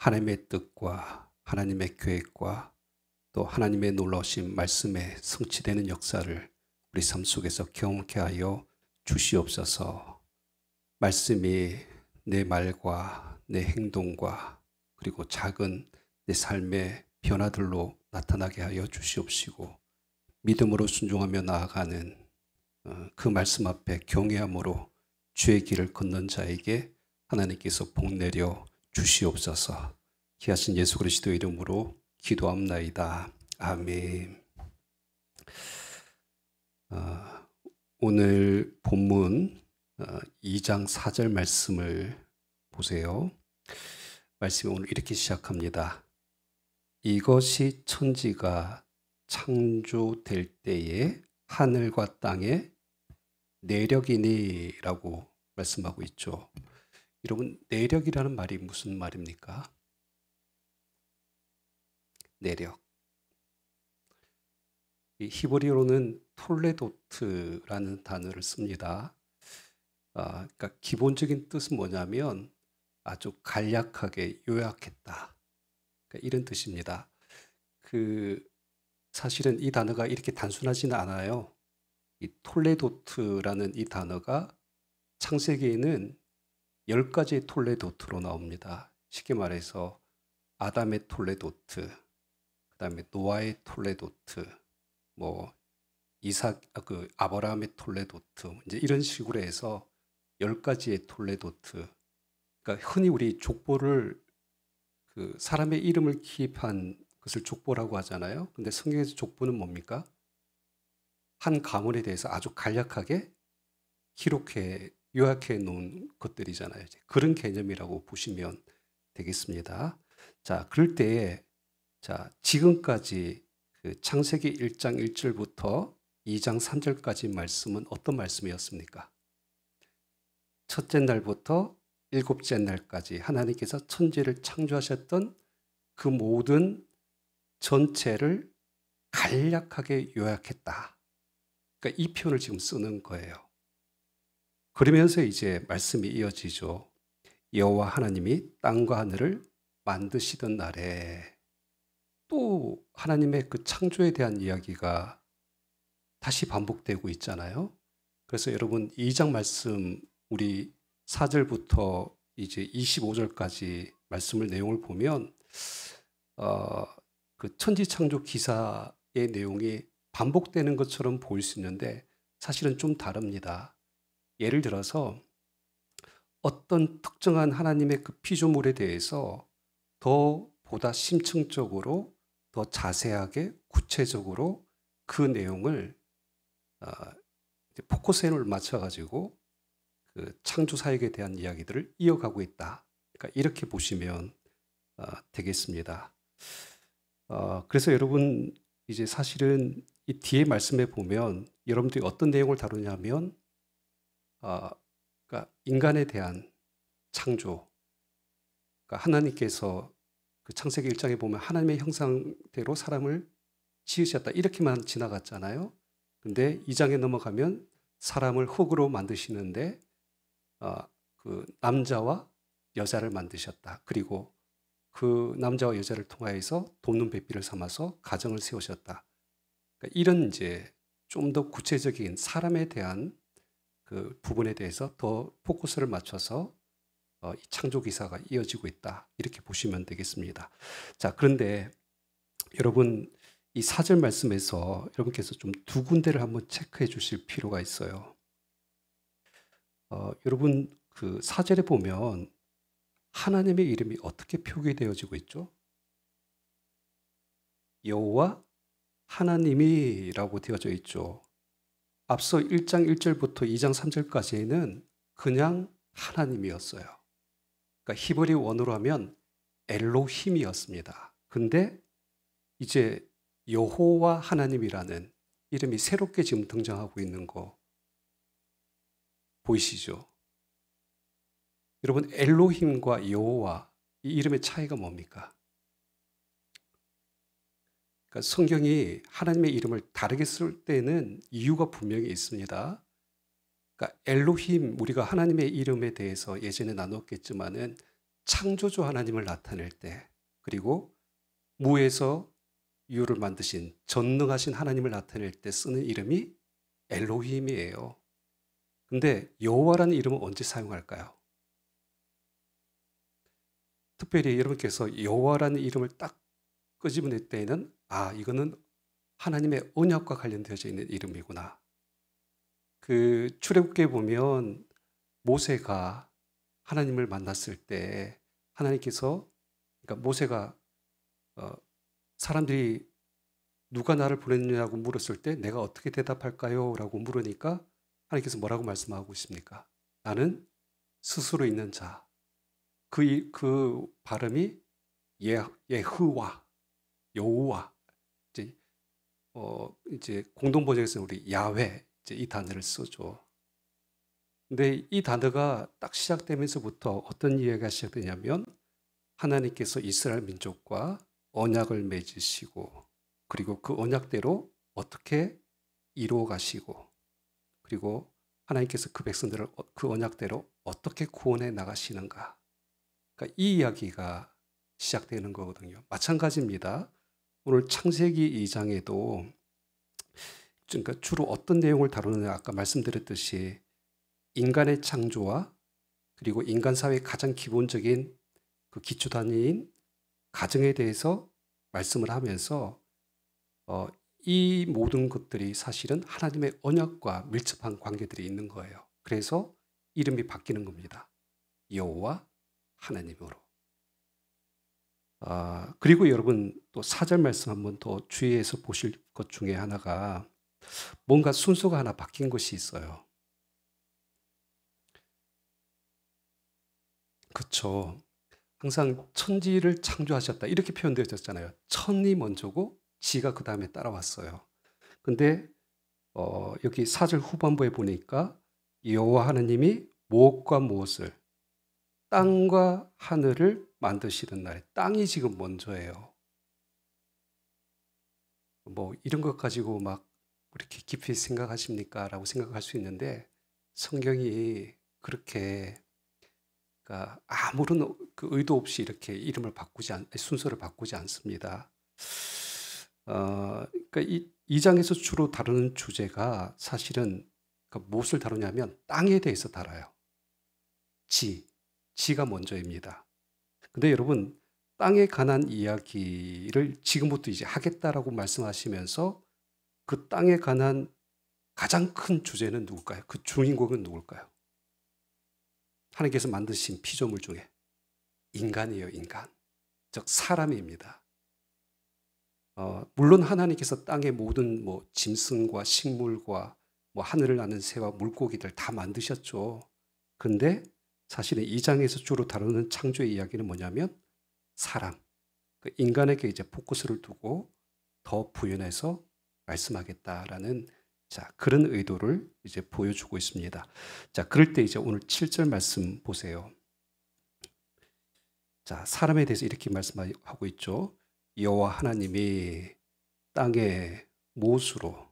하나님의 뜻과 하나님의 계획과 또 하나님의 놀라우신 말씀에 성취되는 역사를 우리 삶 속에서 경험케 하여 주시옵소서. 말씀이 내 말과 내 행동과 그리고 작은 내 삶의 변화들로 나타나게 하여 주시옵시고, 믿음으로 순종하며 나아가는 그 말씀 앞에 경외함으로 주의 길을 걷는 자에게 하나님께서 복 내려 주시옵소서. 귀하신 예수 그리스도 이름으로 기도합나이다. 아멘. 오늘 본문 2장 4절 말씀을 보세요. 말씀이 오늘 이렇게 시작합니다. 이것이 천지가 창조될 때에 하늘과 땅의 내력이니 라고 말씀하고 있죠. 여러분, 내력이라는 말이 무슨 말입니까? 내력. 이 히브리어로는 톨레도트라는 단어를 씁니다. 그러니까 기본적인 뜻은 뭐냐면 아주 간략하게 요약했다. 그러니까 이런 뜻입니다. 사실은 이 단어가 이렇게 단순하지는 않아요. 이 톨레도트라는 이 단어가 창세기에는 10가지의 톨레도트로 나옵니다. 쉽게 말해서 아담의 톨레도트, 그 다음에 노아의 톨레도트, 아브라함의 톨레도트, 이제 이런 식으로 해서 10가지의 톨레도트. 그러니까 흔히 우리 족보를 사람의 이름을 기입한 것을 족보라고 하잖아요. 근데 성경에서 족보는 뭡니까? 한 가문에 대해서 아주 간략하게 요약해 놓은 것들이잖아요. 그런 개념이라고 보시면 되겠습니다. 자, 그럴 때에 지금까지 창세기 1장 1절부터 2장 3절까지 말씀은 어떤 말씀이었습니까? 첫째 날부터 일곱째 날까지 하나님께서 천지를 창조하셨던 그 모든 전체를 간략하게 요약했다. 그러니까 이 표현을 지금 쓰는 거예요. 그러면서 이제 말씀이 이어지죠. 여호와 하나님이 땅과 하늘을 만드시던 날에, 또 하나님의 그 창조에 대한 이야기가 다시 반복되고 있잖아요. 그래서 여러분 2장 말씀, 우리 4절부터 이제 25절까지 말씀을 내용을 보면 그 천지 창조 기사의 내용이 반복되는 것처럼 보일 수 있는데 사실은 좀 다릅니다. 예를 들어서 어떤 특정한 하나님의 그 피조물에 대해서 보다 심층적으로, 더 자세하게, 구체적으로 그 내용을 포커스를 맞춰가지고 그 창조 사역에 대한 이야기들을 이어가고 있다. 그러니까 이렇게 보시면 되겠습니다. 그래서 여러분, 이제 사실은 이 뒤에 말씀에 보면 여러분들이 어떤 내용을 다루냐면 그러니까 인간에 대한 창조, 그러니까 하나님께서 그 창세기 1장에 보면 하나님의 형상대로 사람을 지으셨다 이렇게만 지나갔잖아요. 근데 2장에 넘어가면 사람을 흙으로 만드시는데 그 남자와 여자를 만드셨다. 그리고 그 남자와 여자를 통하여서 돕는 배필을 삼아서 가정을 세우셨다. 그러니까 이런 이제 좀 더 구체적인 사람에 대한 그 부분에 대해서 더 포커스를 맞춰서 이 창조 기사가 이어지고 있다. 이렇게 보시면 되겠습니다. 자, 그런데 여러분, 이 4절 말씀에서 여러분께서 좀 두 군데를 한번 체크해 주실 필요가 있어요. 여러분, 그 4절에 보면 하나님의 이름이 어떻게 표기되어지고 있죠? 여호와 하나님이라고 되어져 있죠. 앞서 1장 1절부터 2장 3절까지는 그냥 하나님이었어요. 그러니까 히브리 원어로 하면 엘로힘이었습니다. 근데 이제 여호와 하나님이라는 이름이 새롭게 지금 등장하고 있는 거 보이시죠? 여러분, 엘로힘과 여호와 이 이름의 차이가 뭡니까? 그러니까 성경이 하나님의 이름을 다르게 쓸 때는 이유가 분명히 있습니다. 그러니까 엘로힘, 우리가 하나님의 이름에 대해서 예전에 나눴겠지만은 창조주 하나님을 나타낼 때, 그리고 무에서 유를 만드신 전능하신 하나님을 나타낼 때 쓰는 이름이 엘로힘이에요. 근데 여호와라는 이름은 언제 사용할까요? 특별히 여러분께서 여호와라는 이름을 딱 끄집어낼 때에는 이거는 하나님의 언약과 관련되어져 있는 이름이구나. 그 출애굽기에 보면 모세가 하나님을 만났을 때 하나님께서, 그러니까 모세가 사람들이 누가 나를 보냈느냐고 물었을 때 내가 어떻게 대답할까요? 라고 물으니까 하나님께서 뭐라고 말씀하고 있습니까? 나는 스스로 있는 자. 그 발음이 예흐와, 여호와. 이제 공동 번역에서는 우리 야훼 이제 이 단어를 쓰죠. 근데 이 단어가 딱 시작되면서부터 어떤 이야기가 시작되냐면 하나님께서 이스라엘 민족과 언약을 맺으시고, 그리고 그 언약대로 어떻게 이루어 가시고, 그리고 하나님께서 그 백성들을 그 언약대로 어떻게 구원해 나가시는가. 그러니까 이 이야기가 시작되는 거거든요. 마찬가지입니다. 오늘 창세기 2장에도 그러니까 주로 어떤 내용을 다루느냐, 아까 말씀드렸듯이 인간의 창조와 그리고 인간 사회의 가장 기본적인 그 기초 단위인 가정에 대해서 말씀을 하면서 이 모든 것들이 사실은 하나님의 언약과 밀접한 관계들이 있는 거예요. 그래서 이름이 바뀌는 겁니다. 여호와 하나님으로. 그리고 여러분 또 4절 말씀 한번 더 주의해서 보실 것 중에 하나가 뭔가 순서가 하나 바뀐 것이 있어요. 그렇죠. 항상 천지를 창조하셨다 이렇게 표현되어졌잖아요. 천이 먼저고 지가 그 다음에 따라왔어요. 근데 여기 4절 후반부에 보니까 여호와 하나님이 무엇과 무엇을, 땅과 하늘을 만드시던 날, 땅이 지금 먼저예요. 뭐 이런 것 가지고 막 그렇게 깊이 생각하십니까? 라고 생각할 수 있는데 성경이 그렇게, 그러니까 아무런 그 의도 없이 이렇게 이름을 순서를 바꾸지 않습니다. 그러니까 이 장에서 주로 다루는 주제가 사실은 그러니까 무엇을 다루냐면 땅에 대해서 다뤄요. 지가 먼저입니다. 근데 여러분, 땅에 관한 이야기를 지금부터 이제 하겠다라고 말씀하시면서 그 땅에 관한 가장 큰 주제는 누굴까요? 그 주인공은 누굴까요? 하나님께서 만드신 피조물 중에 인간이에요, 인간. 즉 사람입니다. 물론 하나님께서 땅의 모든 뭐 짐승과 식물과 뭐 하늘을 나는 새와 물고기들 다 만드셨죠. 근데 사실은 이 장에서 주로 다루는 창조의 이야기는 뭐냐면 사람, 그 인간에게 이제 포커스를 두고 더 부연해서 말씀하겠다라는 그런 의도를 이제 보여주고 있습니다. 그럴 때 이제 오늘 7절 말씀 보세요. 사람에 대해서 이렇게 말씀하고 있죠. 여호와 하나님이 땅의 못으로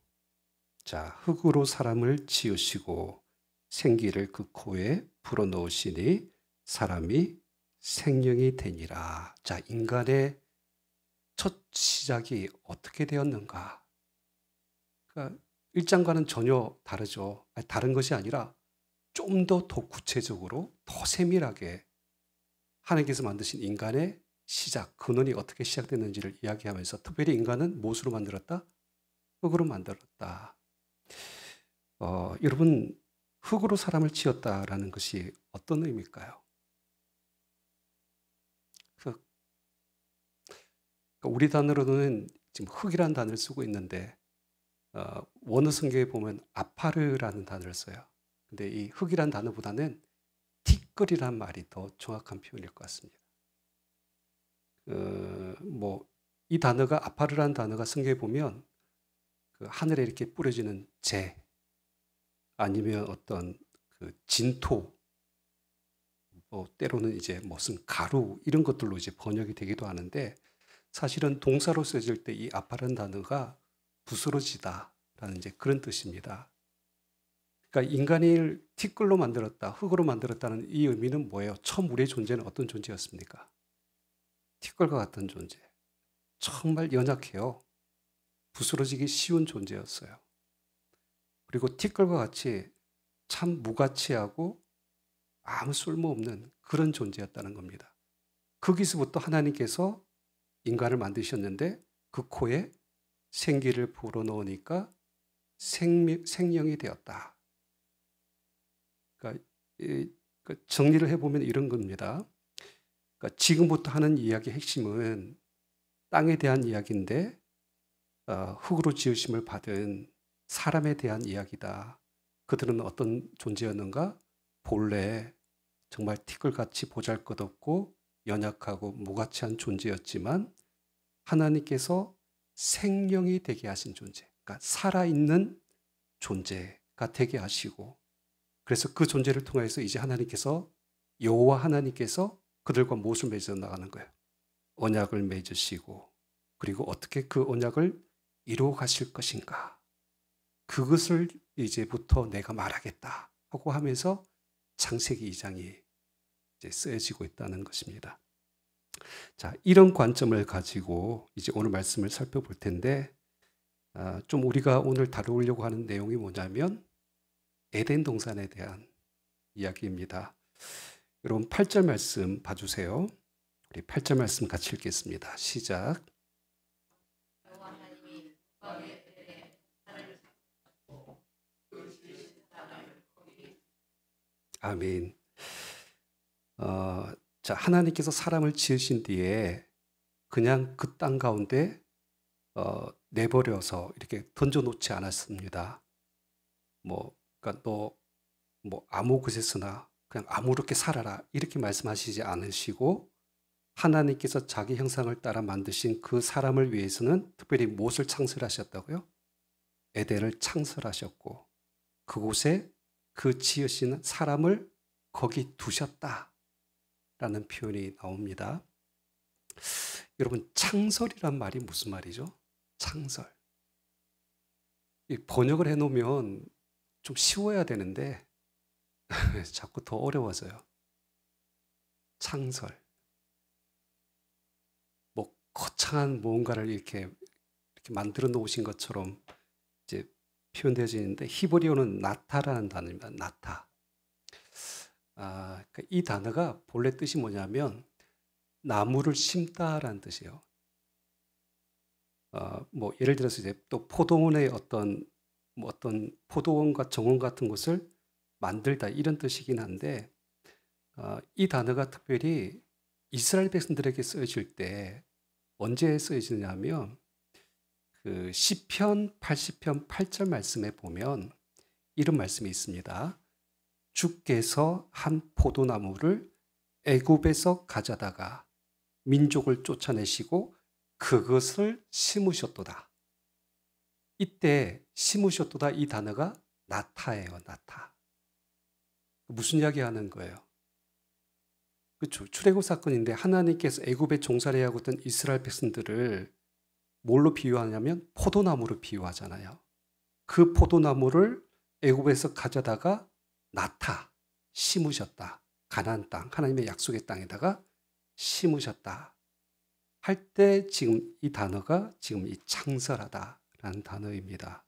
흙으로 사람을 지으시고 생기를 그 코에 불어넣으시니 사람이 생명이 되니라. 인간의 첫 시작이 어떻게 되었는가? 그러니까 1장과는 전혀 다르죠. 다른 것이 아니라 좀 더 구체적으로 더 세밀하게 하나님께서 만드신 인간의 시작, 근원이 어떻게 시작됐는지를 이야기하면서 특별히 인간은 무엇으로 만들었다? 흙으로 만들었다. 여러분, 흙으로 사람을 지었다라는 것이 어떤 의미일까요? 우리 단어로는 지금 흙이라는 단어를 쓰고 있는데 원어 성경에 보면 아파르라는 단어를 써요. 근데 이 흙이라는 단어보다는 티끌이란 말이 더 정확한 표현일 것 같습니다. 이 단어가 아파르라는 단어가 성경에 보면 그 하늘에 이렇게 뿌려지는 재, 아니면 어떤 그 진토, 때로는 이제 무슨 가루 이런 것들로 이제 번역이 되기도 하는데 사실은 동사로 쓰여질 때 이 아파르라는 단어가 부스러지다라는 이제 그런 뜻입니다. 그러니까 인간을 티끌로 만들었다, 흙으로 만들었다는 이 의미는 뭐예요? 처음 우리의 존재는 어떤 존재였습니까? 티끌과 같은 존재. 정말 연약해요. 부스러지기 쉬운 존재였어요. 그리고 티끌과 같이 참 무가치하고 아무 쓸모없는 그런 존재였다는 겁니다. 거기서부터 하나님께서 인간을 만드셨는데 그 코에 생기를 불어넣으니까 생명이 되었다. 그러니까 정리를 해보면 이런 겁니다. 그러니까 지금부터 하는 이야기의 핵심은 땅에 대한 이야기인데 흙으로 지으심을 받은 사람에 대한 이야기다. 그들은 어떤 존재였는가? 본래 정말 티끌같이 보잘것없고 연약하고 무가치한 존재였지만 하나님께서 생명이 되게 하신 존재, 그러니까 살아있는 존재가 되게 하시고, 그래서 그 존재를 통해서 이제 하나님께서, 여호와 하나님께서 그들과 무엇을 맺어 나가는 거예요? 언약을 맺으시고, 그리고 어떻게 그 언약을 이루어 가실 것인가? 그것을 이제부터 내가 말하겠다 하고 하면서 창세기 2장이 이제 쓰여지고 있다는 것입니다. 자, 이런 관점을 가지고 이제 오늘 말씀을 살펴볼 텐데, 좀 우리가 오늘 다루려고 하는 내용이 뭐냐면 에덴 동산에 대한 이야기입니다. 여러분 8절 말씀 봐주세요. 우리 8절 말씀 같이 읽겠습니다. 시작. 아멘. 자, 하나님께서 사람을 지으신 뒤에 그냥 그 땅 가운데 내버려서 이렇게 던져놓지 않았습니다. 그러니까 너 아무 곳에서나 그냥 아무렇게 살아라 이렇게 말씀하시지 않으시고, 하나님께서 자기 형상을 따라 만드신 그 사람을 위해서는 특별히 무엇을 창설하셨다고요? 에덴을 창설하셨고, 그곳에 그 지으신 사람을 거기 두셨다라는 표현이 나옵니다. 여러분, 창설이란 말이 무슨 말이죠? 창설. 이 번역을 해놓으면 좀 쉬워야 되는데 자꾸 더 어려워져요. 창설. 거창한 무언가를 이렇게 만들어 놓으신 것처럼 이제 표현되어지는데, 히브리어는 나타라는 단어입니다. 나타. 그러니까 이 단어가 본래 뜻이 뭐냐면 나무를 심다라는 뜻이에요. 예를 들어서 이제 또 포도원의 어떤 포도원과 정원 같은 곳을 만들다 이런 뜻이긴 한데, 이 단어가 특별히 이스라엘 백성들에게 쓰여질 때 언제 쓰여지냐면 그 시편 80편 8절 말씀에 보면 이런 말씀이 있습니다. 주께서 한 포도나무를 애굽에서 가져다가 민족을 쫓아내시고 그것을 심으셨도다. 이때 심으셨도다 이 단어가 나타예요. 나타. 무슨 이야기 하는 거예요? 그렇죠. 출애굽 사건인데 하나님께서 애굽에 종살이 하고 있던 이스라엘 백성들을 뭘로 비유하냐면 포도나무로 비유하잖아요. 그 포도나무를 애굽에서 가져다가 나타, 심으셨다. 가나안 땅, 하나님의 약속의 땅에다가 심으셨다. 할 때 지금 이 단어가 지금 이 창설하다라는 단어입니다.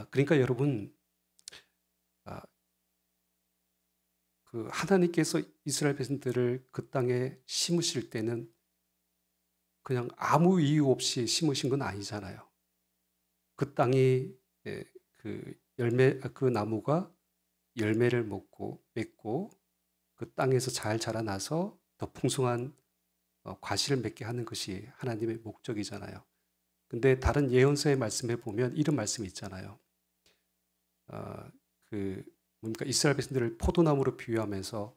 그러니까 여러분, 그 하나님께서 이스라엘 백성들을 그 땅에 심으실 때는 그냥 아무 이유 없이 심으신 건 아니잖아요. 그 땅이 그 나무가 열매를 맺고 그 땅에서 잘 자라나서 더 풍성한 과실을 맺게 하는 것이 하나님의 목적이잖아요. 근데 다른 예언서의 말씀에 보면 이런 말씀이 있잖아요. 이스라엘 백성들을 포도나무로 비유하면서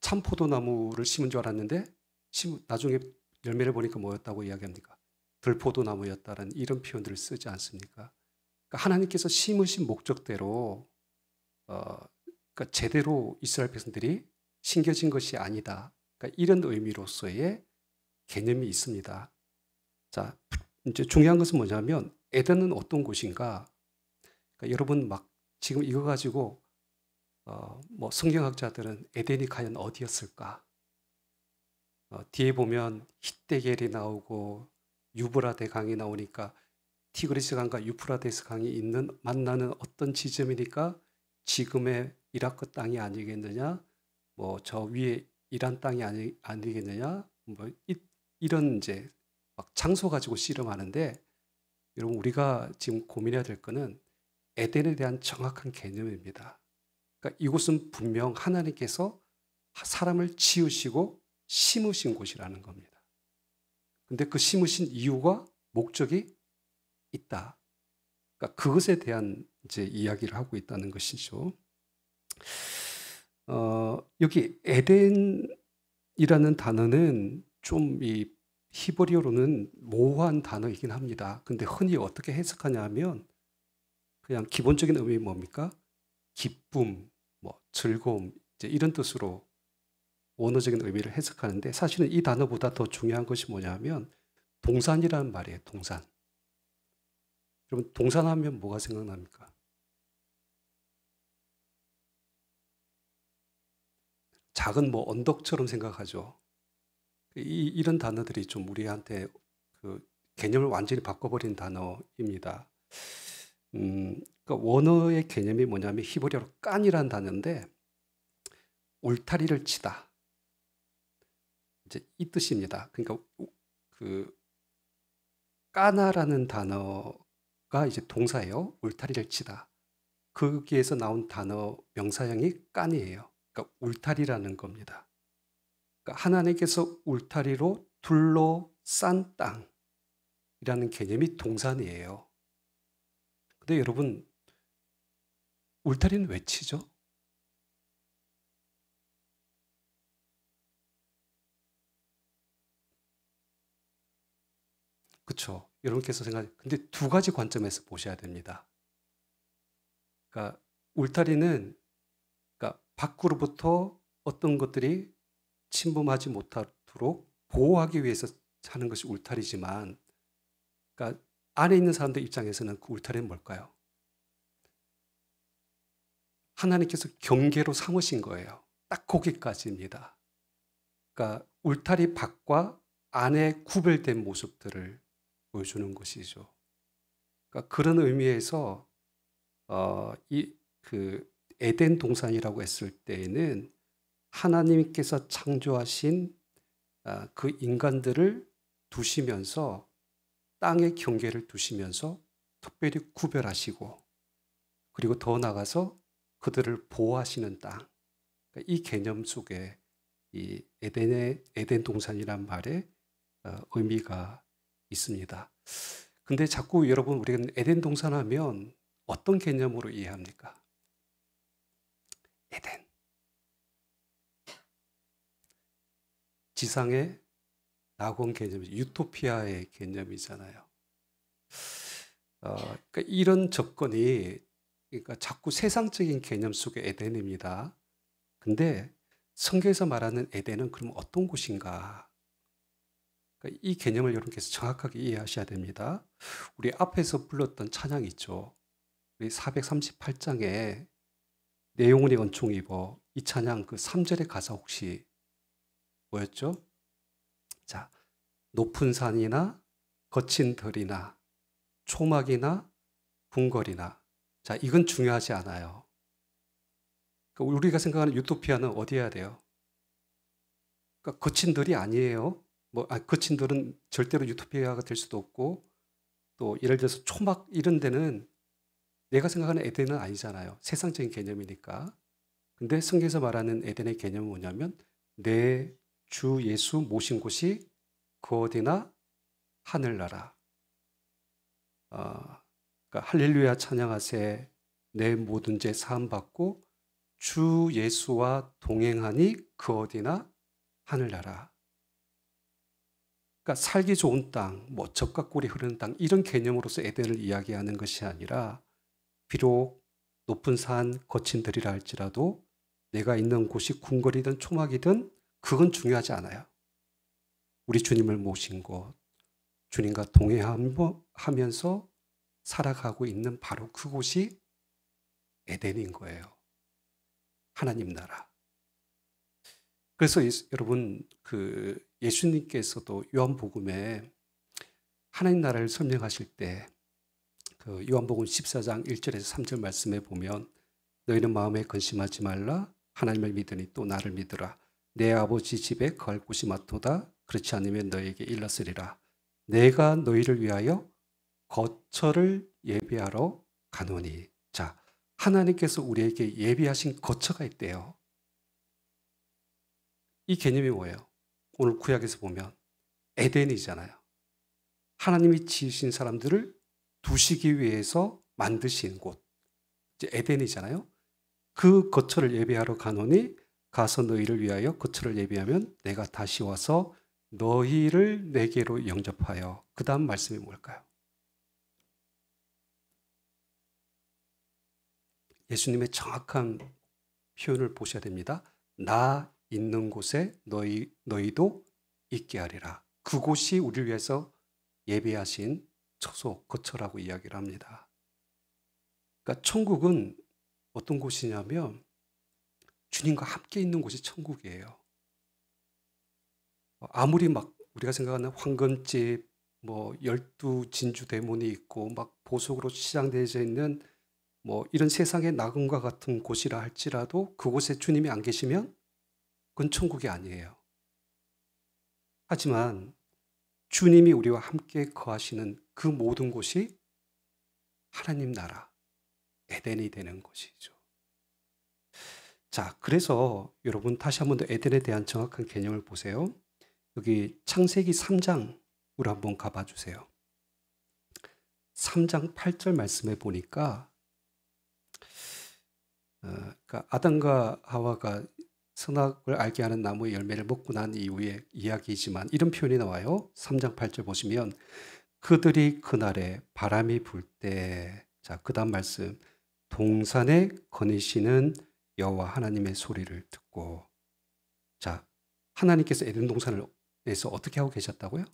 참 포도나무를 심은 줄 알았는데 나중에 열매를 보니까 뭐였다고 이야기합니까? 들포도나무였다는 이런 표현들을 쓰지 않습니까? 그러니까 하나님께서 심으신 목적대로 그러니까 제대로 이스라엘 백성들이 심겨진 것이 아니다. 그러니까 이런 의미로서의 개념이 있습니다. 자, 이제 중요한 것은 뭐냐면 에덴은 어떤 곳인가? 그러니까 여러분 막 지금 이거 가지고 뭐 성경학자들은 에덴이 과연 어디였을까? 뒤에 보면 히데겔이 나오고 유브라데 강이 나오니까 티그리스 강과 유프라데스 강이 만나는 어떤 지점이니까 지금의 이라크 땅이 아니겠느냐? 뭐 저 위에 이란 땅이 아니겠느냐? 뭐 이런 이제 막 장소 가지고 씨름하는데, 여러분 우리가 지금 고민해야 될 거는 에덴에 대한 정확한 개념입니다. 그러니까 이곳은 분명 하나님께서 사람을 지으시고 심으신 곳이라는 겁니다. 근데 그 심으신 이유가 목적이 있다. 그러니까 그것에 대한 이제 이야기를 하고 있다는 것이죠. 여기 에덴이라는 단어는 좀 이 히브리어로는 모호한 단어이긴 합니다. 근데 흔히 어떻게 해석하냐 하면 그냥 기본적인 의미 뭡니까? 기쁨, 뭐 즐거움, 이제 이런 뜻으로 원어적인 의미를 해석하는데, 사실은 이 단어보다 더 중요한 것이 뭐냐면 동산이라는 말이에요. 동산. 여러분 동산하면 뭐가 생각납니까? 작은 뭐 언덕처럼 생각하죠. 이런 단어들이 좀 우리한테 그 개념을 완전히 바꿔버린 단어입니다. 그러니까 원어의 개념이 뭐냐면 히브리어로 깐이라는 단어인데 울타리를 치다, 이제 이 뜻입니다. 그러니까 그 까나라는 단어가 이제 동사예요. 울타리를 치다. 거기에서 나온 단어 명사형이 깐이에요. 그러니까 울타리라는 겁니다. 그러니까 하나님께서 울타리로 둘러싼 땅이라는 개념이 동산이에요. 근데 여러분 울타리는 왜 치죠? 그렇죠. 여러분께서 근데 두 가지 관점에서 보셔야 됩니다. 그러니까 울타리는, 그러니까 밖으로부터 어떤 것들이 침범하지 못하도록 보호하기 위해서 하는 것이 울타리지만, 그러니까 안에 있는 사람들 입장에서는 그 울타리는 뭘까요? 하나님께서 경계로 삼으신 거예요. 딱 거기까지입니다. 그러니까 울타리 밖과 안에 구별된 모습들을 보여주는 것이죠. 그러니까 그런 의미에서 그 에덴 동산이라고 했을 때에는 하나님께서 창조하신 그 인간들을 두시면서 땅의 경계를 두시면서 특별히 구별하시고, 그리고 더 나아가서 그들을 보호하시는 땅. 그러니까 이 개념 속에 이 에덴 동산이란 말에 의미가 있습니다. 근데 자꾸 여러분 우리가 에덴 동산 하면 어떤 개념으로 이해합니까? 에덴. 지상의 낙원 개념, 유토피아의 개념이잖아요. 그러니까 이런 접근이, 그러니까 자꾸 세상적인 개념 속의 에덴입니다. 근데 성경에서 말하는 에덴은 그럼 어떤 곳인가? 그러니까 이 개념을 여러분께서 정확하게 이해하셔야 됩니다. 우리 앞에서 불렀던 찬양 있죠. 우리 438장에 내 영혼이 은총 입어, 이 찬양 그 3절의 가사 혹시 뭐였죠? 자, 높은 산이나 거친 들이나 초막이나 궁궐이나, 자, 이건 중요하지 않아요. 그러니까 우리가 생각하는 유토피아는 어디 해야 돼요? 그러니까 거친 들이 아니에요. 거친 들은 절대로 유토피아가 될 수도 없고, 또 예를 들어서 초막 이런 데는 내가 생각하는 에덴은 아니잖아요. 세상적인 개념이니까. 근데 성경에서 말하는 에덴의 개념은 뭐냐면 내 주 예수 모신 곳이 그 어디나 하늘나라. 그러니까 할렐루야 찬양하세, 내 모든 죄 사함 받고 주 예수와 동행하니 그 어디나 하늘나라. 그러니까 살기 좋은 땅, 뭐 젖과 꿀이 흐르는 땅, 이런 개념으로서 에덴을 이야기하는 것이 아니라, 비록 높은 산 거친 들이라 할지라도 내가 있는 곳이 궁궐이든 초막이든 그건 중요하지 않아요. 우리 주님을 모신 곳, 주님과 동행하면서 살아가고 있는 바로 그곳이 에덴인 거예요. 하나님 나라. 그래서 여러분 예수님께서도 요한복음에 하나님 나라를 설명하실 때 그 요한복음 14장 1절에서 3절 말씀에 보면 너희는 마음에 근심하지 말라 하나님을 믿으니 또 나를 믿으라 내 아버지 집에 거할 곳이 많도다 그렇지 않으면 너희에게 일렀으리라 내가 너희를 위하여 거처를 예비하러 가노니. 자, 하나님께서 우리에게 예비하신 거처가 있대요. 이 개념이 뭐예요? 오늘 구약에서 보면 에덴이잖아요. 하나님이 지으신 사람들을 두시기 위해서 만드신 곳, 이제 에덴이잖아요. 그 거처를 예비하러 가노니 가서 너희를 위하여 거처를 예비하면 내가 다시 와서 너희를 내게로 영접하여. 그 다음 말씀이 뭘까요? 예수님의 정확한 표현을 보셔야 됩니다. 나 있는 곳에 너희도 있게 하리라. 그곳이 우리를 위해서 예비하신 처소, 거처라고 이야기를 합니다. 그러니까 천국은 어떤 곳이냐면 주님과 함께 있는 곳이 천국이에요. 아무리 막 우리가 생각하는 황금집, 뭐 12진주 대문이 있고 막 보석으로 치장되어 있는 뭐 이런 세상의 낙원과 같은 곳이라 할지라도 그곳에 주님이 안 계시면 그건 천국이 아니에요. 하지만 주님이 우리와 함께 거하시는 그 모든 곳이 하나님 나라, 에덴이 되는 것이죠. 자, 그래서 여러분 다시 한 번 더 에덴에 대한 정확한 개념을 보세요. 여기 창세기 3장으로 한번 가봐 주세요. 3장 8절 말씀에 보니까 그러니까 아담과 하와가 선악을 알게 하는 나무의 열매를 먹고 난 이후의 이야기이지만 이런 표현이 나와요. 3장 8절 보시면 그들이 그날에 바람이 불 때, 자, 그 다음 말씀, 동산에 거니시는 여호와 하나님의 소리를 듣고. 자, 하나님께서 에덴 동산에서 어떻게 하고 계셨다고요?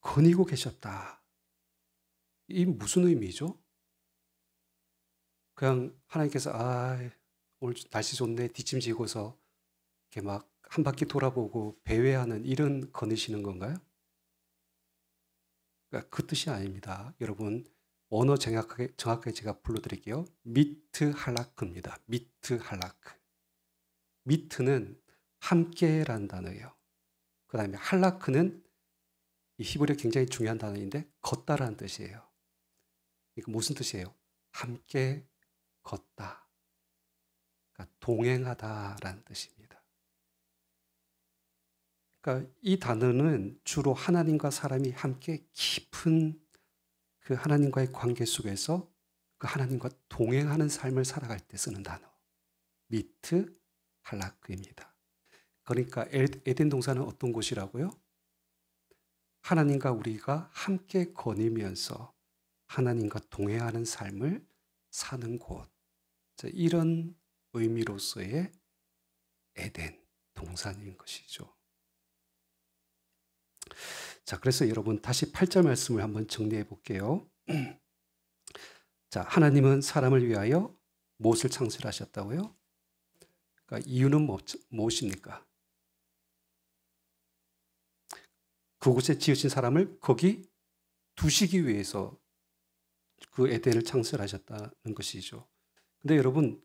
거니고 계셨다. 이 무슨 의미죠? 그냥 하나님께서 오늘 날씨 좋네 뒷짐지고서 이렇게 막 한 바퀴 돌아보고 배회하는 이런 거니시는 건가요? 그러니까 그 뜻이 아닙니다. 여러분 언어 정확하게 제가 불러드릴게요. 미트 할라크입니다. 미트 할라크. 미트는 함께란 단어예요. 그 다음에 할라크는 이 히브리어 굉장히 중요한 단어인데 걷다라는 뜻이에요. 이거 무슨 뜻이에요? 함께 걷다. 그러니까 동행하다라는 뜻입니다. 그러니까 이 단어는 주로 하나님과 사람이 함께 깊은 그 하나님과의 관계 속에서 그 하나님과 동행하는 삶을 살아갈 때 쓰는 단어. 미트 할라크입니다. 그러니까 에덴 동산은 어떤 곳이라고요? 하나님과 우리가 함께 거니면서 하나님과 동행하는 삶을 사는 곳. 이런 의미로서의 에덴 동산인 것이죠. 자, 그래서 여러분 다시 8절 말씀을 한번 정리해 볼게요. 자, 하나님은 사람을 위하여 무엇을 창설하셨다고요? 그러니까 이유는 무엇입니까? 그곳에 지으신 사람을 거기 두시기 위해서 그 에덴을 창설하셨다는 것이죠. 근데 여러분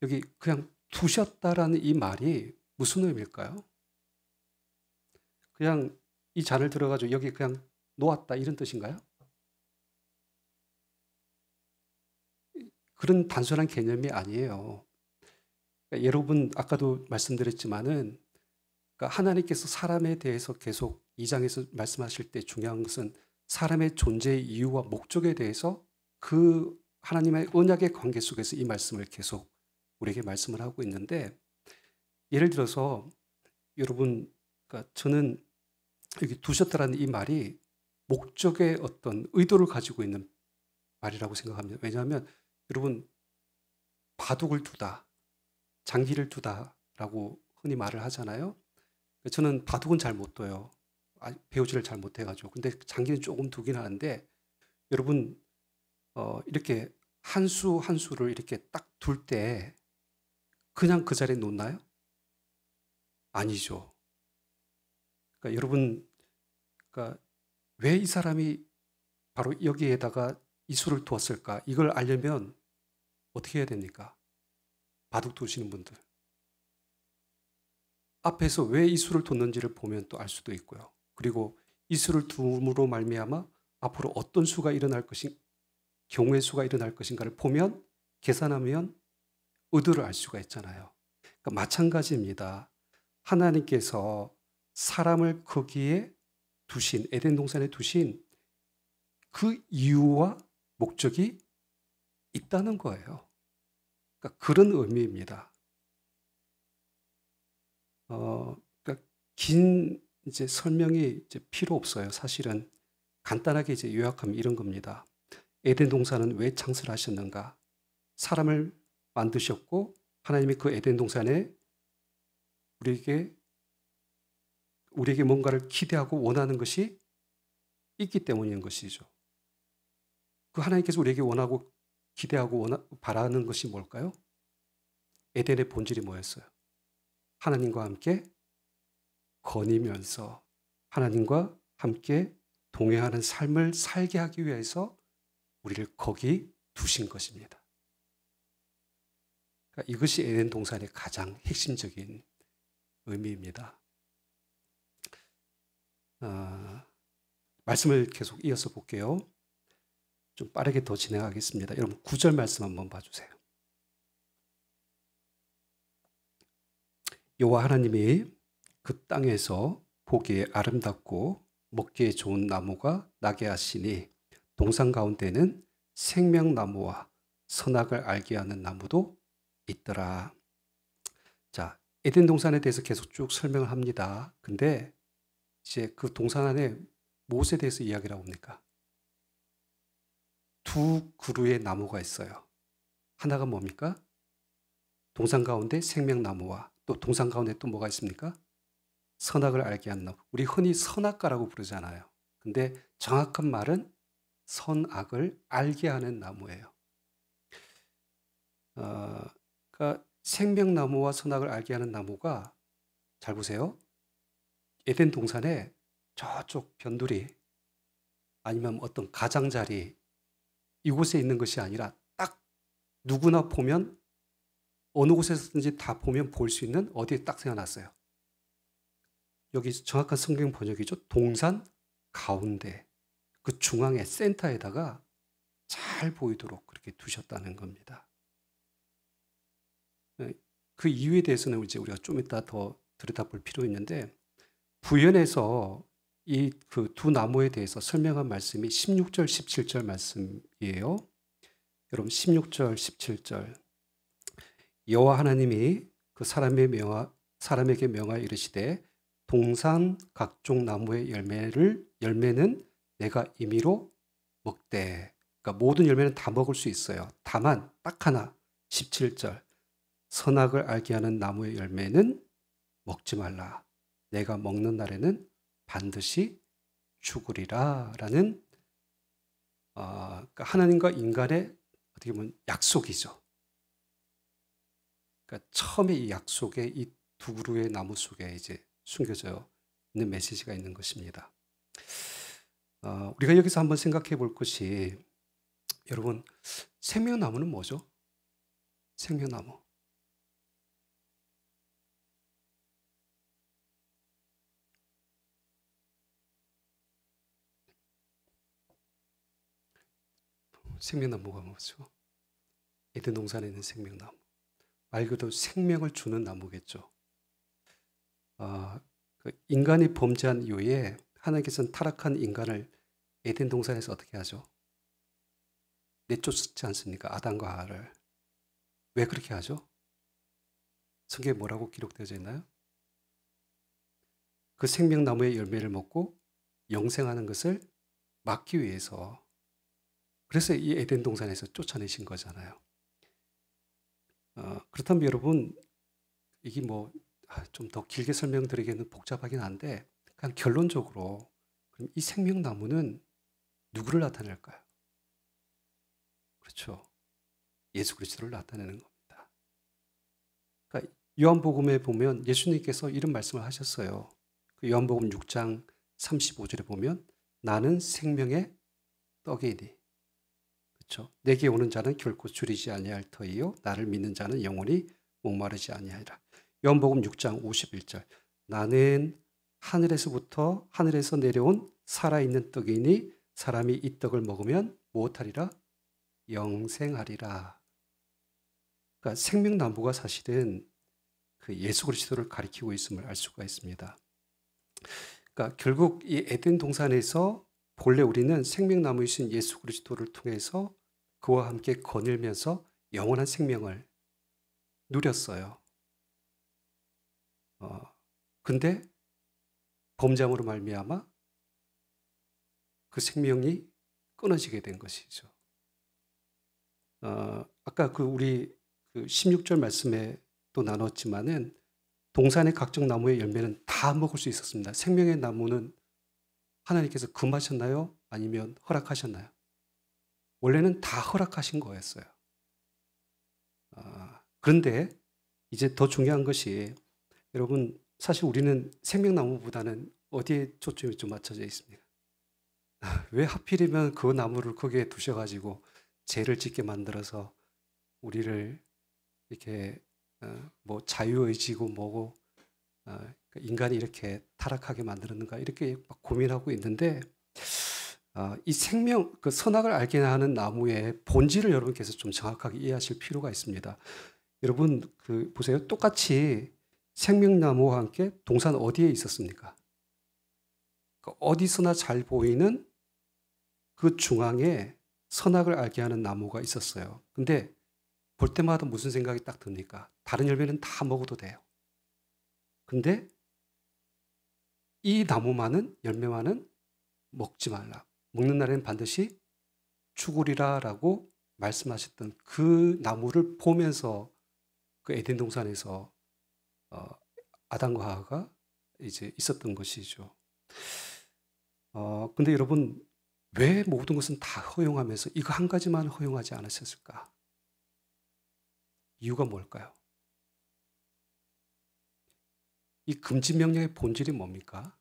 여기 그냥 두셨다라는 이 말이 무슨 의미일까요? 그냥 이 잔을 들어가지고 여기 그냥 놓았다 이런 뜻인가요? 그런 단순한 개념이 아니에요. 그러니까 여러분 아까도 말씀드렸지만은 그러니까 하나님께서 사람에 대해서 계속 2장에서 말씀하실 때 중요한 것은 사람의 존재의 이유와 목적에 대해서 그 하나님의 언약의 관계 속에서 이 말씀을 계속 우리에게 말씀을 하고 있는데 예를 들어서 여러분 그러니까 저는 여기 두셨다라는 이 말이 목적의 어떤 의도를 가지고 있는 말이라고 생각합니다. 왜냐하면 여러분 바둑을 두다, 장기를 두다라고 흔히 말을 하잖아요. 저는 바둑은 잘 못 둬요. 배우지를 잘 못해가지고. 근데 장기는 조금 두긴 하는데 여러분 이렇게 한 수 한 수를 이렇게 딱 둘 때 그냥 그 자리에 놓나요? 아니죠. 그러니까 여러분, 그러니까 왜 이 사람이 바로 여기에다가 이 수를 두었을까? 이걸 알려면 어떻게 해야 됩니까? 바둑 두시는 분들. 앞에서 왜 이 수를 뒀는지를 보면 또 알 수도 있고요. 그리고 이 수를 둠으로 말미암아 앞으로 어떤 수가 일어날 경우의 수가 일어날 것인가를 보면 계산하면 의도를 알 수가 있잖아요. 그러니까 마찬가지입니다. 하나님께서 사람을 거기에 두신, 에덴 동산에 두신 그 이유와 목적이 있다는 거예요. 그러니까 그런 의미입니다. 그러니까 긴 이제 설명이 이제 필요 없어요. 사실은 간단하게 이제 요약하면 이런 겁니다. 에덴 동산은 왜 창설을 하셨는가? 사람을 만드셨고 하나님이 그 에덴 동산에 우리에게 뭔가를 기대하고 원하는 것이 있기 때문인 것이죠. 그 하나님께서 우리에게 원하고 기대하고 바라는 것이 뭘까요? 에덴의 본질이 뭐였어요? 하나님과 함께 거니면서 하나님과 함께 동행하는 삶을 살게 하기 위해서 우리를 거기 두신 것입니다. 그러니까 이것이 에덴 동산의 가장 핵심적인 의미입니다. 말씀을 계속 이어서 볼게요. 좀 빠르게 더 진행하겠습니다. 여러분 9절 말씀 한번 봐주세요. 여호와 하나님이 그 땅에서 보기에 아름답고 먹기에 좋은 나무가 나게 하시니 동산 가운데는 생명나무와 선악을 알게 하는 나무도 있더라. 자, 에덴 동산에 대해서 계속 쭉 설명을 합니다. 근데 이제 그 동산 안에 무엇에 대해서 이야기를 합니까? 두 그루의 나무가 있어요. 하나가 뭡니까? 동산 가운데 생명나무와 또 동산 가운데 또 뭐가 있습니까? 선악을 알게 하는 나무. 우리 흔히 선악과라고 부르잖아요. 근데 정확한 말은 선악을 알게 하는 나무예요. 그러니까 생명나무와 선악을 알게 하는 나무가 잘 보세요. 에덴 동산에 저쪽 변두리 아니면 어떤 가장자리 이곳에 있는 것이 아니라 딱 누구나 보면 어느 곳에서든지 다 보면 볼 수 있는 어디에 딱 세워놨어요. 여기 정확한 성경 번역이죠. 동산 가운데 그 중앙에 센터에다가 잘 보이도록 그렇게 두셨다는 겁니다. 그 이유에 대해서는 이제 우리가 좀 이따 더 들여다볼 필요 있는데 부연해서 이 그 두 나무에 대해서 설명한 말씀이 16절, 17절 말씀이에요. 여러분 16절, 17절 여호와 하나님이 그 사람에게 명하여 이르시되 동산 각종 나무의 열매는 내가 임의로 먹되. 그러니까 모든 열매는 다 먹을 수 있어요. 다만 딱 하나 17절 선악을 알게 하는 나무의 열매는 먹지 말라. 내가 먹는 날에는 반드시 죽으리라 라는 그러니까 하나님과 인간의 어떻게 보면 약속이죠. 그러니까 처음에 이 약속에 이 두 그루의 나무 속에 이제 숨겨져 있는 메시지가 있는 것입니다. 우리가 여기서 한번 생각해 볼 것이 여러분 생명나무는 뭐죠? 생명나무. 생명나무가 뭐죠? 에덴 동산에 있는 생명나무. 말 그대로 생명을 주는 나무겠죠. 그 인간이 범죄한 이후에 하나님께서는 타락한 인간을 에덴 동산에서 어떻게 하죠? 내쫓지 않습니까? 아담과 하와를. 왜 그렇게 하죠? 성경에 뭐라고 기록되어져 있나요? 그 생명나무의 열매를 먹고 영생하는 것을 막기 위해서. 그래서 이 에덴 동산에서 쫓아내신 거잖아요. 그렇다면 여러분 이게 뭐 좀 더 길게 설명드리기에는 복잡하긴 한데 그냥 결론적으로 그럼 이 생명나무는 누구를 나타낼까요? 그렇죠. 예수 그리스도를 나타내는 겁니다. 그러니까 요한복음에 보면 예수님께서 이런 말씀을 하셨어요. 그 요한복음 6장 35절에 보면 나는 생명의 떡이니, 그렇죠? 내게 오는 자는 결코 줄이지 아니할 터이요 나를 믿는 자는 영원히 목마르지 아니하리라. 요한복음 6장 51절 나는 하늘에서 내려온 살아있는 떡이니 사람이 이 떡을 먹으면 무엇하리라? 영생하리라. 그러니까 생명나무가 사실은 그 예수 그리스도를 가리키고 있음을 알 수가 있습니다. 그러니까 결국 이 에덴 동산에서 본래 우리는 생명나무이신 예수 그리스도를 통해서 그와 함께 거닐면서 영원한 생명을 누렸어요. 근데 범죄함으로 말미암아 그 생명이 끊어지게 된 것이죠. 아까 우리 16절 말씀에 또 나눴지만은 동산의 각종 나무의 열매는 다 먹을 수 있었습니다. 생명의 나무는 하나님께서 금하셨나요? 아니면 허락하셨나요? 원래는 다 허락하신 거였어요. 그런데 이제 더 중요한 것이 여러분 사실 우리는 생명나무보다는 어디에 초점이 좀 맞춰져 있습니까? 왜 하필이면 그 나무를 거기에 두셔가지고 죄를 짓게 만들어서 우리를 이렇게 뭐 자유의지고 뭐고 인간이 이렇게 타락하게 만들었는가 이렇게 막 고민하고 있는데 이 생명 그 선악을 알게 하는 나무의 본질을 여러분께서 좀 정확하게 이해하실 필요가 있습니다. 여러분 보세요. 똑같이 생명나무와 함께 동산 어디에 있었습니까? 어디서나 잘 보이는 그 중앙에 선악을 알게 하는 나무가 있었어요. 근데 볼 때마다 무슨 생각이 딱 듭니까? 다른 열매는 다 먹어도 돼요. 근데 이 나무만은 열매만은 먹지 말라. 먹는 날에는 반드시 죽으리라라고 말씀하셨던 그 나무를 보면서 그 에덴 동산에서 아담과 하와가 이제 있었던 것이죠. 근데 여러분 왜 모든 것은 다 허용하면서 이거 한 가지만 허용하지 않으셨을까? 이유가 뭘까요? 이 금지 명령의 본질이 뭡니까?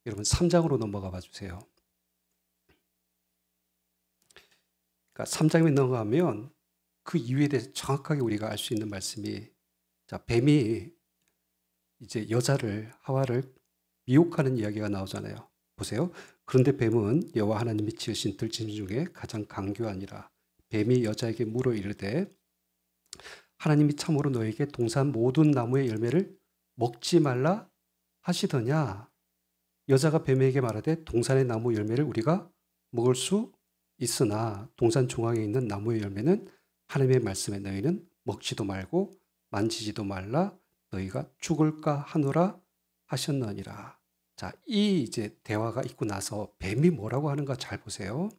여러분 3장으로 넘어가 봐 주세요. 그러니까 3장에 넘어가면 그 이유에 대해서 정확하게 우리가 알 수 있는 말씀이 자, 뱀이 이제 여자를 하와를 미혹하는 이야기가 나오잖아요. 보세요. 그런데 뱀은 여호와 하나님이 지으신 들짐승 중에 가장 강교하니라. 뱀이 여자에게 물어 이르되 하나님이 참으로 너에게 동산 모든 나무의 열매를 먹지 말라 하시더냐. 여자가 뱀에게 말하되 동산의 나무 열매를 우리가 먹을 수 있으나 동산 중앙에 있는 나무의 열매는 하나님의 말씀에 너희는 먹지도 말고 만지지도 말라 너희가 죽을까 하노라 하셨느니라. 자, 이 이제 대화가 있고 나서 뱀이 뭐라고 하는가 잘 보세요.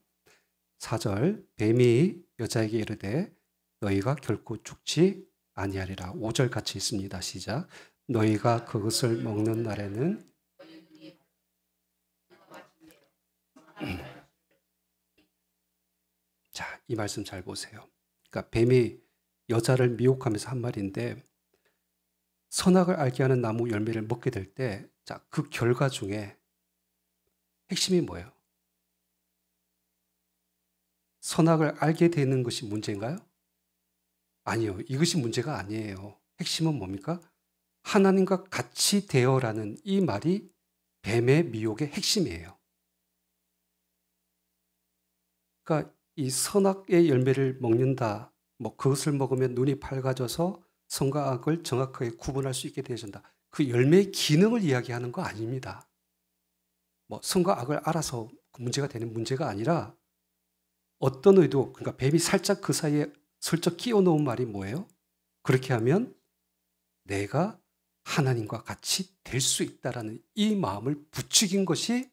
4절 뱀이 여자에게 이르되 너희가 결코 죽지 아니하리라. 5절 같이 있습니다. 시작. 너희가 그것을 먹는 날에는 자, 이 말씀 잘 보세요. 그러니까 뱀이 여자를 미혹하면서 한 말인데 선악을 알게 하는 나무 열매를 먹게 될 때 자, 그 결과 중에 핵심이 뭐예요? 선악을 알게 되는 것이 문제인가요? 아니요. 이것이 문제가 아니에요. 핵심은 뭡니까? 하나님과 같이 되어라는 이 말이 뱀의 미혹의 핵심이에요. 그러니까 이 선악의 열매를 먹는다. 뭐 그것을 먹으면 눈이 밝아져서 선과 악을 정확하게 구분할 수 있게 되어진다. 그 열매의 기능을 이야기하는 거 아닙니다. 뭐 선과 악을 알아서 문제가 되는 문제가 아니라 어떤 의도, 그러니까 뱀이 살짝 그 사이에 슬쩍 끼워 놓은 말이 뭐예요? 그렇게 하면 내가 하나님과 같이 될 수 있다라는 이 마음을 부추긴 것이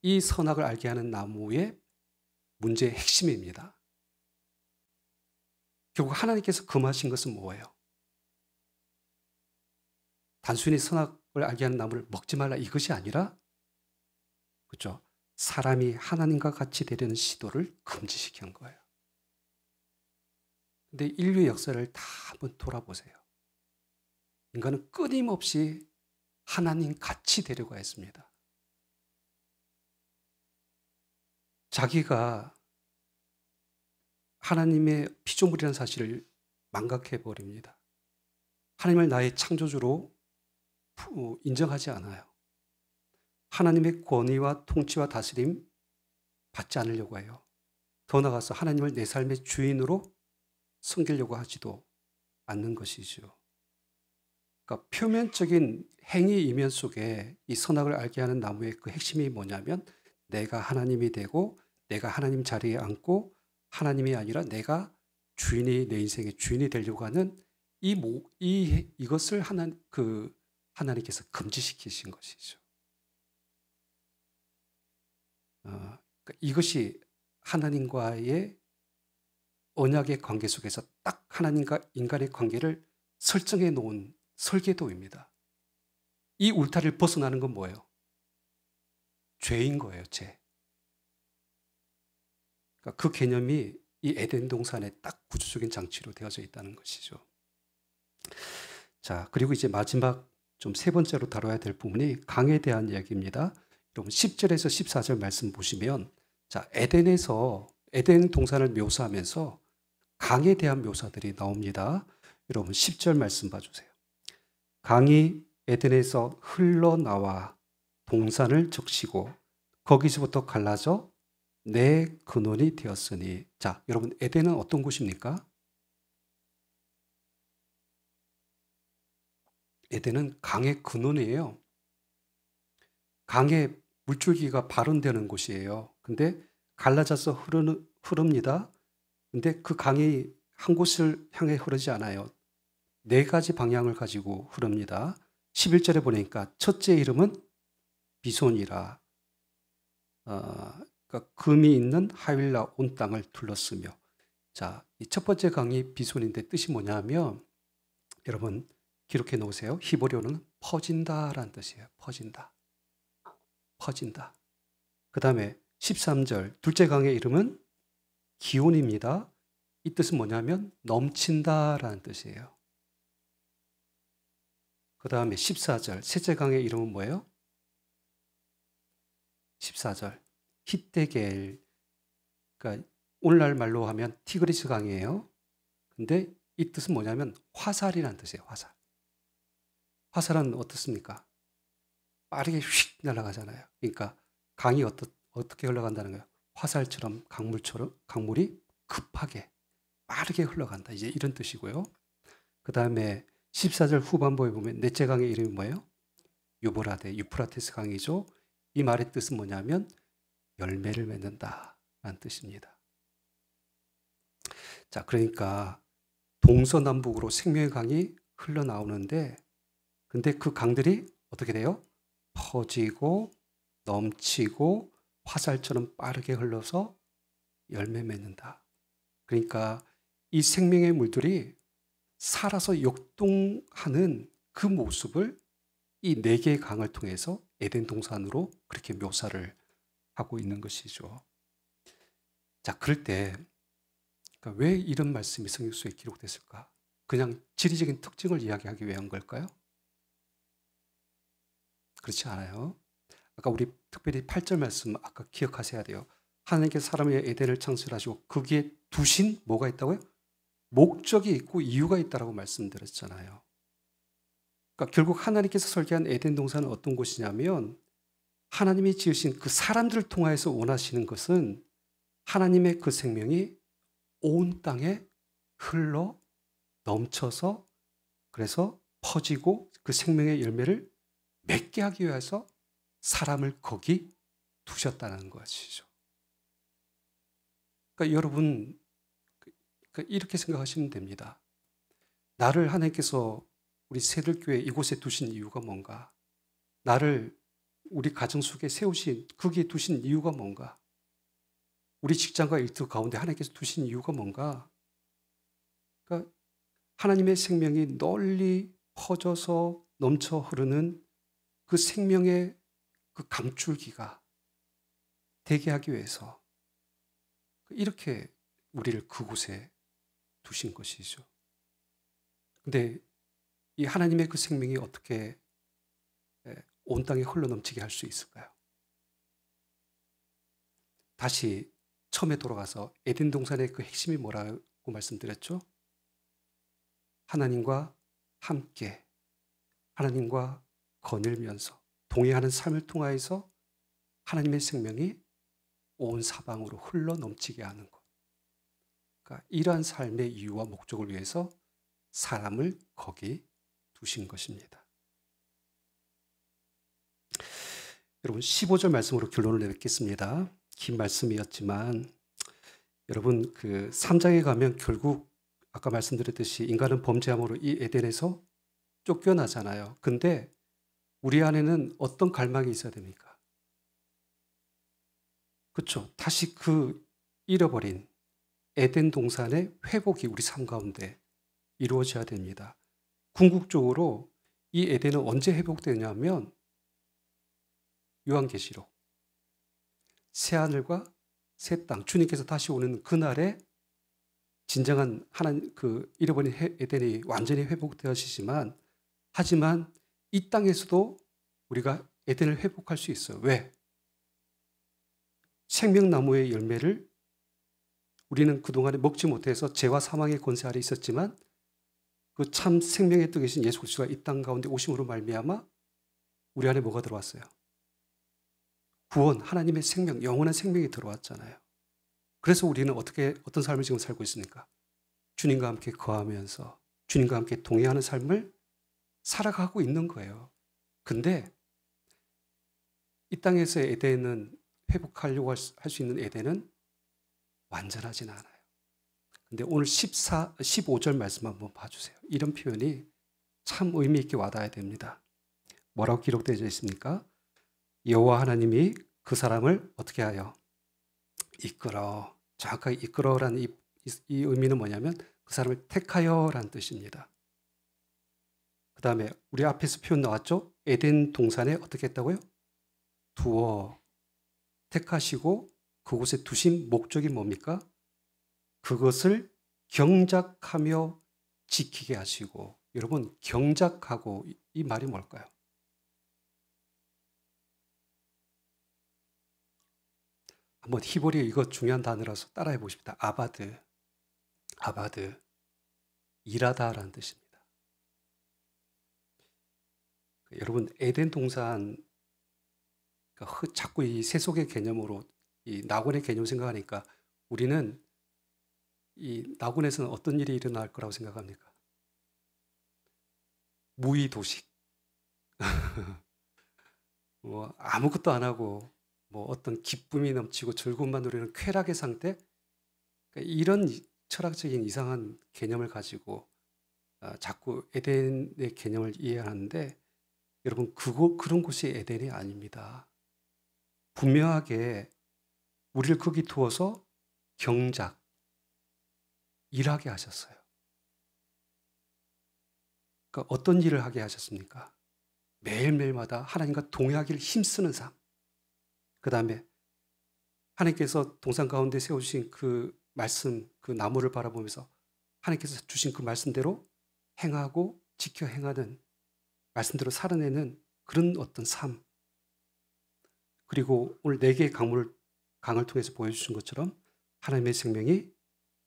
이 선악을 알게 하는 나무의 문제의 핵심입니다. 결국 하나님께서 금하신 것은 뭐예요? 단순히 선악을 알게 하는 나무를 먹지 말라 이것이 아니라 그렇죠? 사람이 하나님과 같이 되려는 시도를 금지시킨 거예요. 근데 인류 역사를 다 한번 돌아보세요. 인간은 끊임없이 하나님 같이 되려고 했습니다. 자기가 하나님의 피조물이라는 사실을 망각해 버립니다. 하나님을 나의 창조주로 인정하지 않아요. 하나님의 권위와 통치와 다스림 받지 않으려고 해요. 더 나아가서 하나님을 내 삶의 주인으로 섬기려고 하지도 않는 것이죠. 그러니까 표면적인 행위 이면 속에 이 선악을 알게 하는 나무의 그 핵심이 뭐냐면 내가 하나님이 되고 내가 하나님 자리에 앉고 하나님이 아니라 내가 주인이 내 인생의 주인이 되려고 하는 이것을 하나님께서 금지시키신 것이죠. 그러니까 이것이 하나님과의 언약의 관계 속에서 딱 하나님과 인간의 관계를 설정해 놓은 설계도입니다. 이 울타리를 벗어나는 건 뭐예요? 죄인 거예요, 죄. 그러니까 그 개념이 이 에덴 동산에 딱 구조적인 장치로 되어져 있다는 것이죠. 자, 그리고 이제 마지막 좀 세 번째로 다뤄야 될 부분이 강에 대한 이야기입니다. 여러분 10절에서 14절 말씀 보시면 자, 에덴 동산을 묘사하면서 강에 대한 묘사들이 나옵니다. 여러분 10절 말씀 봐주세요. 강이 에덴에서 흘러나와 동산을 적시고 거기서부터 갈라져 내 근원이 되었으니. 자, 여러분 에덴은 어떤 곳입니까? 에덴은 강의 근원이에요. 강의 물줄기가 발원되는 곳이에요. 근데 갈라져서 흐릅니다. 근데 그 강이 한 곳을 향해 흐르지 않아요. 네 가지 방향을 가지고 흐릅니다. 11절에 보니까 첫째 이름은 비손이라. 그러니까 금이 있는 하윌라 온 땅을 둘렀으며. 자, 이 첫 번째 강이 비손인데 뜻이 뭐냐면 여러분 기록해 놓으세요. 히브리어는 퍼진다라는 뜻이에요. 퍼진다. 퍼진다. 그 다음에 13절 둘째 강의 이름은 기온입니다. 이 뜻은 뭐냐면 넘친다라는 뜻이에요. 그 다음에 14절 셋째 강의 이름은 뭐예요? 14절 히데겔. 그러니까 오늘날 말로 하면 티그리스 강이에요. 근데 이 뜻은 뭐냐면 화살이라는 뜻이에요. 화살. 화살은 어떻습니까? 빠르게 휙 날아가잖아요. 그러니까 강이 어떻게 흘러간다는 거예요? 화살처럼 강물이 급하게 빠르게 흘러간다. 이제 이런 뜻이고요. 그 다음에 14절 후반부에 보면 넷째 강의 이름이 뭐예요? 유프라테스 강이죠. 이 말의 뜻은 뭐냐면 열매를 맺는다라는 뜻입니다. 자, 그러니까 동서남북으로 생명의 강이 흘러나오는데 근데 그 강들이 어떻게 돼요? 퍼지고 넘치고 화살처럼 빠르게 흘러서 열매 맺는다. 그러니까 이 생명의 물들이 살아서 역동하는 그 모습을 이 네 개의 강을 통해서 에덴 동산으로 그렇게 묘사를 하고 있는 것이죠. 자, 그럴 때 그러니까 왜 이런 말씀이 성경 속에 기록됐을까? 그냥 지리적인 특징을 이야기하기 위한 걸까요? 그렇지 않아요. 아까 우리 특별히 8절 말씀 아까 기억하셔야 돼요. 하나님께서 사람의 에덴을 창설하시고 거기에 두신 뭐가 있다고요? 목적이 있고 이유가 있다라고 말씀드렸잖아요. 그러니까 결국 하나님께서 설계한 에덴 동산은 어떤 곳이냐면 하나님이 지으신 그 사람들을 통하여서 원하시는 것은 하나님의 그 생명이 온 땅에 흘러 넘쳐서 그래서 퍼지고 그 생명의 열매를 맺게 하기 위해서 사람을 거기 두셨다는 것이죠. 그러니까 여러분 이렇게 생각하시면 됩니다. 나를 하나님께서 우리 새들교회 이곳에 두신 이유가 뭔가? 나를 우리 가정 속에 세우신 거기에 두신 이유가 뭔가? 우리 직장과 일터 가운데 하나님께서 두신 이유가 뭔가? 그러니까 하나님의 생명이 널리 퍼져서 넘쳐 흐르는 그 생명의 그 강줄기가 되게 하기 위해서 이렇게 우리를 그곳에 두신 것이죠. 근데 이 하나님의 그 생명이 어떻게 온 땅에 흘러넘치게 할 수 있을까요? 다시 처음에 돌아가서 에덴 동산의 그 핵심이 뭐라고 말씀드렸죠? 하나님과 함께, 하나님과 거닐면서 동행하는 삶을 통하여서 하나님의 생명이 온 사방으로 흘러넘치게 하는 것. 그러니까 이러한 삶의 이유와 목적을 위해서 사람을 거기 두신 것입니다. 여러분 15절 말씀으로 결론을 내겠습니다. 긴 말씀이었지만 여러분 그 3장에 가면 결국 아까 말씀드렸듯이 인간은 범죄함으로 이 에덴에서 쫓겨나잖아요. 근데 우리 안에는 어떤 갈망이 있어야 됩니까? 그렇죠. 다시 그 잃어버린 에덴 동산의 회복이 우리 삶 가운데 이루어져야 됩니다. 궁극적으로 이 에덴은 언제 회복되냐면 요한계시록 새하늘과 새 땅 주님께서 다시 오는 그날에 진정한 하나님 그 잃어버린 에덴이 완전히 회복되어지지만 하지만 이 땅에서도 우리가 에덴을 회복할 수 있어요. 왜? 생명나무의 열매를 우리는 그동안에 먹지 못해서 죄와 사망의 권세 아래 있었지만 그 참 생명의 떡 계신 예수 그리스도가 이 땅 가운데 오심으로 말미암아 우리 안에 뭐가 들어왔어요? 구원, 하나님의 생명, 영원한 생명이 들어왔잖아요. 그래서 우리는 어떤 삶을 지금 살고 있습니까? 주님과 함께 거하면서 주님과 함께 동행하는 삶을 살아가고 있는 거예요. 근데 이 땅에서의 에덴은 회복하려고 할 수 있는 에덴은 완전하지는 않아요. 근데 오늘 15절 말씀 한번 봐주세요. 이런 표현이 참 의미 있게 와닿아야 됩니다. 뭐라고 기록되어 있습니까? 여호와 하나님이 그 사람을 어떻게 하여 이끌어. 정확하게 이끌어라는 이 의미는 뭐냐면 그 사람을 택하여라는 뜻입니다. 그 다음에 우리 앞에서 표현 나왔죠? 에덴 동산에 어떻게 했다고요? 두어 택하시고 그곳에 두신 목적이 뭡니까? 그것을 경작하며 지키게 하시고. 여러분 경작하고 이 말이 뭘까요? 한번 히브리 이거 중요한 단어라서 따라해 보십시다. 아바드 일하다라는 뜻입니다. 여러분 에덴 동산 자꾸 이 세속의 개념으로 이 낙원의 개념 생각하니까 우리는 이 낙원에서는 어떤 일이 일어날 거라고 생각합니까? 무의도식 뭐 아무것도 안 하고 뭐 어떤 기쁨이 넘치고 즐거움만 누리는 쾌락의 상태, 그러니까 이런 철학적인 이상한 개념을 가지고 자꾸 에덴의 개념을 이해하는데 여러분 그런 곳이 에덴이 아닙니다. 분명하게 우리를 거기 두어서 경작, 일하게 하셨어요. 그러니까 어떤 일을 하게 하셨습니까? 매일매일마다 하나님과 동행하기를 힘쓰는 삶. 그 다음에 하나님께서 동산 가운데 세워주신 그 말씀, 그 나무를 바라보면서 하나님께서 주신 그 말씀대로 행하고 지켜 행하는, 말씀대로 살아내는 그런 어떤 삶. 그리고 오늘 4개의 강을 통해서 보여주신 것처럼 하나님의 생명이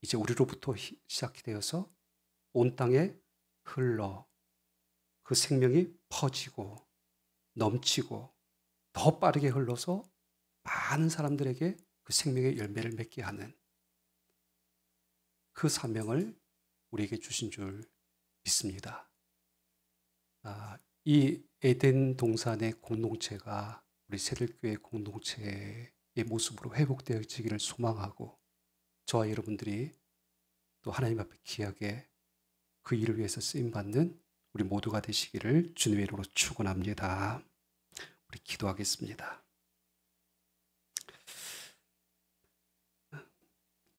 이제 우리로부터 시작이 되어서 온 땅에 흘러 그 생명이 퍼지고 넘치고 더 빠르게 흘러서 많은 사람들에게 그 생명의 열매를 맺게 하는 그 사명을 우리에게 주신 줄 믿습니다. 이 에덴 동산의 공동체가 우리 새들교회 공동체의 모습으로 회복되어지기를 소망하고 저와 여러분들이 또 하나님 앞에 귀하게 그 일을 위해서 쓰임받는 우리 모두가 되시기를 주님의 이름으로 축원합니다. 우리 기도하겠습니다.